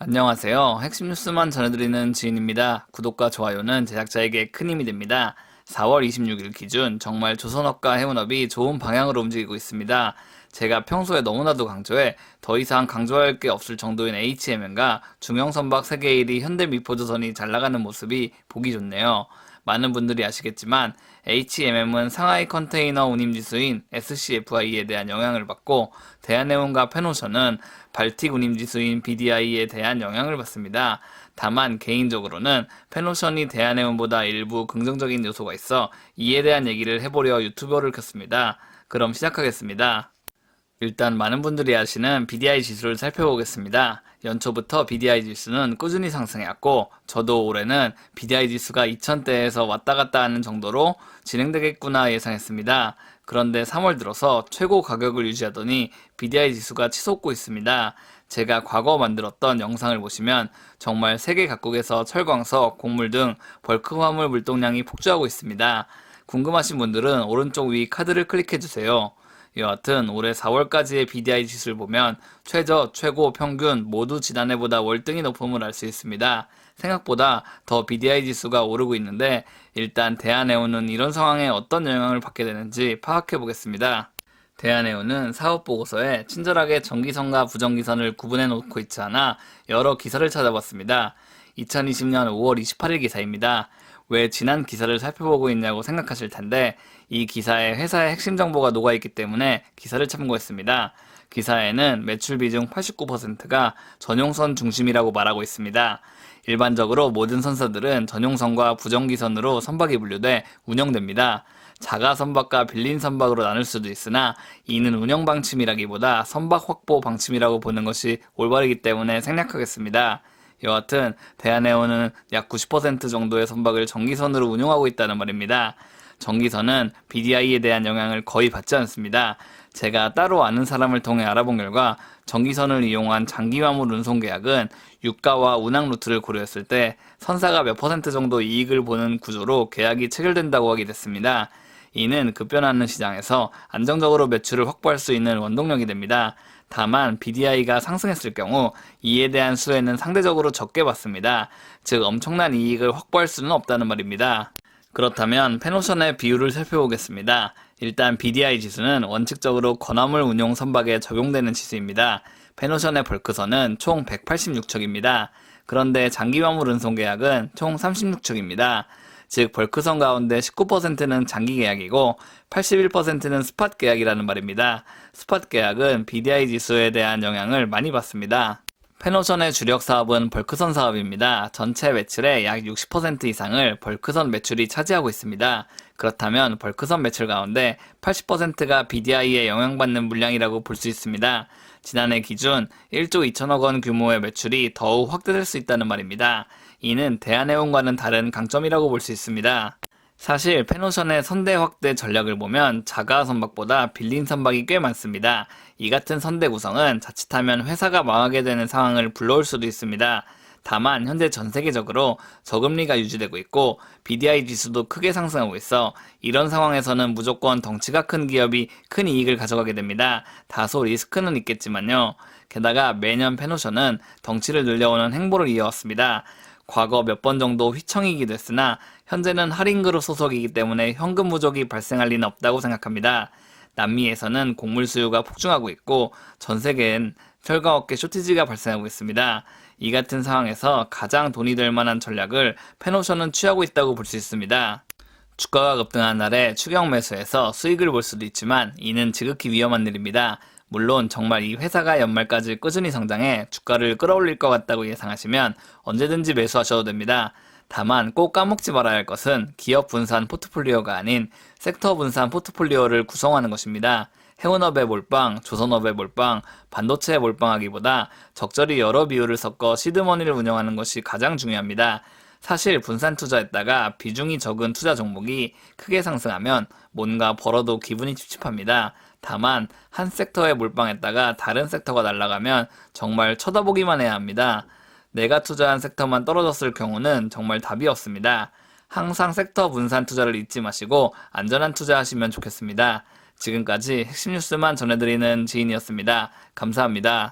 안녕하세요. 핵심 뉴스만 전해드리는 지인입니다. 구독과 좋아요는 제작자에게 큰 힘이 됩니다. 4월 26일 기준 정말 조선업과 해운업이 좋은 방향으로 움직이고 있습니다. 제가 평소에 너무나도 강조해 더 이상 강조할 게 없을 정도인 HMM과 중형선박 세계 1위 현대미포조선이 잘 나가는 모습이 보기 좋네요. 많은 분들이 아시겠지만 HMM은 상하이 컨테이너 운임지수인 SCFI에 대한 영향을 받고 대한해운과 페노션은 발틱 운임지수인 BDI에 대한 영향을 받습니다. 다만 개인적으로는 페노션이 대한해운보다 일부 긍정적인 요소가 있어 이에 대한 얘기를 해보려 유튜버를 켰습니다. 그럼 시작하겠습니다. 일단 많은 분들이 아시는 BDI 지수를 살펴보겠습니다. 연초부터 BDI 지수는 꾸준히 상승해왔고 저도 올해는 BDI 지수가 2000대에서 왔다 갔다 하는 정도로 진행되겠구나 예상했습니다. 그런데 3월 들어서 최고 가격을 유지하더니 BDI 지수가 치솟고 있습니다. 제가 과거 만들었던 영상을 보시면 정말 세계 각국에서 철광석, 곡물 등 벌크 화물 물동량이 폭주하고 있습니다. 궁금하신 분들은 오른쪽 위 카드를 클릭해주세요. 여하튼 올해 4월까지의 BDI 지수를 보면 최저, 최고, 평균 모두 지난해보다 월등히 높음을 알 수 있습니다. 생각보다 더 BDI 지수가 오르고 있는데 일단 대한해운은 이런 상황에 어떤 영향을 받게 되는지 파악해 보겠습니다. 대한해운은 사업보고서에 친절하게 정기선과 부정기선을 구분해 놓고 있지 않아 여러 기사를 찾아봤습니다. 2020년 5월 28일 기사입니다. 왜 지난 기사를 살펴보고 있냐고 생각하실 텐데 이 기사에 회사의 핵심 정보가 녹아있기 때문에 기사를 참고했습니다. 기사에는 매출 비중 89%가 전용선 중심이라고 말하고 있습니다. 일반적으로 모든 선사들은 전용선과 부정기선으로 선박이 분류돼 운영됩니다. 자가 선박과 빌린 선박으로 나눌 수도 있으나 이는 운영 방침이라기보다 선박 확보 방침이라고 보는 것이 올바르기 때문에 생략하겠습니다. 여하튼 대한해운은 약 90% 정도의 선박을 전기선으로 운용하고 있다는 말입니다. 전기선은 BDI에 대한 영향을 거의 받지 않습니다. 제가 따로 아는 사람을 통해 알아본 결과 전기선을 이용한 장기화물 운송 계약은 유가와 운항 루트를 고려했을 때 선사가 몇 퍼센트 정도 이익을 보는 구조로 계약이 체결된다고 하게 됐습니다. 이는 급변하는 시장에서 안정적으로 매출을 확보할 수 있는 원동력이 됩니다. 다만 BDI가 상승했을 경우 이에 대한 수혜는 상대적으로 적게 받습니다. 즉 엄청난 이익을 확보할 수는 없다는 말입니다. 그렇다면 페노션의 비율을 살펴보겠습니다. 일단 BDI 지수는 원칙적으로 건화물 운용 선박에 적용되는 지수입니다. 페노션의 벌크선은 총 186척입니다. 그런데 장기화물 운송 계약은 총 36척입니다. 즉 벌크선 가운데 19%는 장기 계약이고 81%는 스팟 계약이라는 말입니다. 스팟 계약은 BDI 지수에 대한 영향을 많이 받습니다. 페노션의 주력 사업은 벌크선 사업입니다. 전체 매출의 약 60% 이상을 벌크선 매출이 차지하고 있습니다. 그렇다면 벌크선 매출 가운데 80%가 BDI에 영향받는 물량이라고 볼 수 있습니다. 지난해 기준 1조 2천억 원 규모의 매출이 더욱 확대될 수 있다는 말입니다. 이는 대한해운과는 다른 강점이라고 볼 수 있습니다. 사실 페노션의 선대 확대 전략을 보면 자가 선박보다 빌린 선박이 꽤 많습니다. 이 같은 선대 구성은 자칫하면 회사가 망하게 되는 상황을 불러올 수도 있습니다. 다만 현재 전 세계적으로 저금리가 유지되고 있고 BDI 지수도 크게 상승하고 있어 이런 상황에서는 무조건 덩치가 큰 기업이 큰 이익을 가져가게 됩니다. 다소 리스크는 있겠지만요. 게다가 매년 페노션은 덩치를 늘려오는 행보를 이어왔습니다. 과거 몇 번 정도 휘청이기도 했으나 현재는 할인그룹 소속이기 때문에 현금 부족이 발생할 리는 없다고 생각합니다. 남미에서는 곡물 수요가 폭증하고 있고 전 세계엔 철강업계 쇼티지가 발생하고 있습니다. 이 같은 상황에서 가장 돈이 될 만한 전략을 페노션은 취하고 있다고 볼 수 있습니다. 주가가 급등한 날에 추격 매수해서 수익을 볼 수도 있지만 이는 지극히 위험한 일입니다. 물론 정말 이 회사가 연말까지 꾸준히 성장해 주가를 끌어올릴 것 같다고 예상하시면 언제든지 매수하셔도 됩니다. 다만 꼭 까먹지 말아야 할 것은 기업 분산 포트폴리오가 아닌 섹터 분산 포트폴리오를 구성하는 것입니다. 해운업에 몰빵, 조선업에 몰빵, 반도체에 몰빵하기보다 적절히 여러 비율을 섞어 시드머니를 운영하는 것이 가장 중요합니다. 사실 분산 투자했다가 비중이 적은 투자 종목이 크게 상승하면 뭔가 벌어도 기분이 찝찝합니다. 다만 한 섹터에 몰빵했다가 다른 섹터가 날아가면 정말 쳐다보기만 해야 합니다. 내가 투자한 섹터만 떨어졌을 경우는 정말 답이 없습니다. 항상 섹터 분산 투자를 잊지 마시고 안전한 투자하시면 좋겠습니다. 지금까지 핵심 뉴스만 전해드리는 지인이었습니다. 감사합니다.